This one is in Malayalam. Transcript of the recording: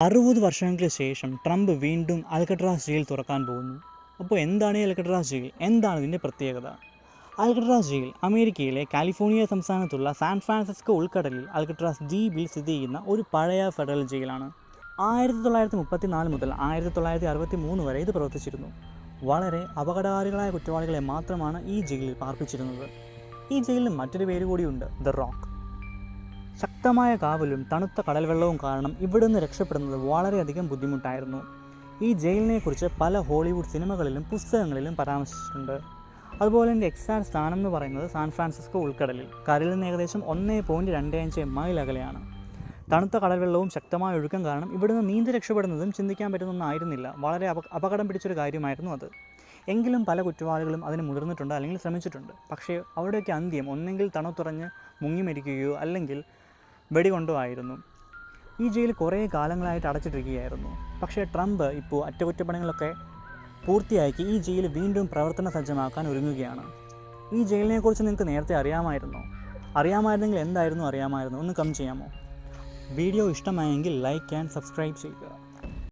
60 വർഷങ്ങൾക്ക് ശേഷം ട്രംപ് വീണ്ടും അൽക്കട്രാസ് ജയിൽ തുറക്കാൻ പോകുന്നു. അപ്പോൾ എന്താണ് ഈ അൽക്കട്രാസ് ജയിൽ? എന്താണ് ഇതിൻ്റെ പ്രത്യേകത? അൽക്കട്രാസ് ജയിൽ അമേരിക്കയിലെ കാലിഫോർണിയ സംസ്ഥാനത്തുള്ള സാൻ ഫ്രാൻസിസ്കോ ഉൾക്കടലിൽ അൽക്കട്രാസ് ദ്വീപിൽ സ്ഥിതി ചെയ്യുന്ന ഒരു പഴയ ഫെഡറൽ ജയിലാണ്. 1934 മുതൽ 1963 വരെ ഇത് പ്രവർത്തിച്ചിരുന്നു. വളരെ അപകടകാരികളായ കുറ്റവാളികളെ മാത്രമാണ് ഈ ജയിലിൽ പാർപ്പിച്ചിരുന്നത്. ഈ ജയിലിന് മറ്റൊരു പേര് കൂടിയുണ്ട്, ദ റോക്ക്. ശക്തമായ കാവലും തണുത്ത കടൽവെള്ളവും കാരണം ഇവിടുന്ന് രക്ഷപ്പെടുന്നത് വളരെയധികം ബുദ്ധിമുട്ടായിരുന്നു. ഈ ജയിലിനെക്കുറിച്ച് പല ഹോളിവുഡ് സിനിമകളിലും പുസ്തകങ്ങളിലും പരാമർശിച്ചിട്ടുണ്ട്. അതുപോലെ തന്നെ എക്സാക്ട് സ്ഥാനം എന്ന് പറയുന്നത് സാൻ ഫ്രാൻസിസ്കോ ഉൾക്കടലിൽ കരയിൽ നിന്ന് ഏകദേശം 1.25 മൈൽ അകലെയാണ്. തണുത്ത കടൽവെള്ളവും ശക്തമായ ഒഴുക്കം കാരണം ഇവിടുന്ന് നീന്തി രക്ഷപ്പെടുന്നതും ചിന്തിക്കാൻ പറ്റുന്നൊന്നായിരുന്നില്ല. വളരെ അപകടം പിടിച്ചൊരു കാര്യമായിരുന്നു അത്. എങ്കിലും പല കുറ്റവാളികളും അതിന് മുതിർന്നിട്ടുണ്ട്, അല്ലെങ്കിൽ ശ്രമിച്ചിട്ടുണ്ട്. പക്ഷേ അവിടെയൊക്കെ അന്ത്യം ഒന്നെങ്കിൽ തണുത്തുറഞ്ഞ് മുങ്ങി മരിക്കുകയോ അല്ലെങ്കിൽ വെടികൊണ്ടോ ആയിരുന്നു. ഈ ജയിൽ കുറേ കാലങ്ങളായിട്ട് അടച്ചിട്ടിരിക്കുകയായിരുന്നു. പക്ഷേ ട്രംപ് ഇപ്പോൾ അറ്റകുറ്റപ്പണികളൊക്കെ പൂർത്തിയാക്കി ഈ ജയിൽ വീണ്ടും പ്രവർത്തന സജ്ജമാക്കാൻ ഒരുങ്ങുകയാണ്. ഈ ജയിലിനെക്കുറിച്ച് നിങ്ങൾക്ക് നേരത്തെ അറിയാമായിരുന്നെങ്കിൽ എന്തായിരുന്നു അറിയാമായിരുന്നു ഒന്ന് കമന്റ് ചെയ്യാമോ? വീഡിയോ ഇഷ്ടമായെങ്കിൽ ലൈക്ക് ആൻഡ് സബ്സ്ക്രൈബ് ചെയ്യുക.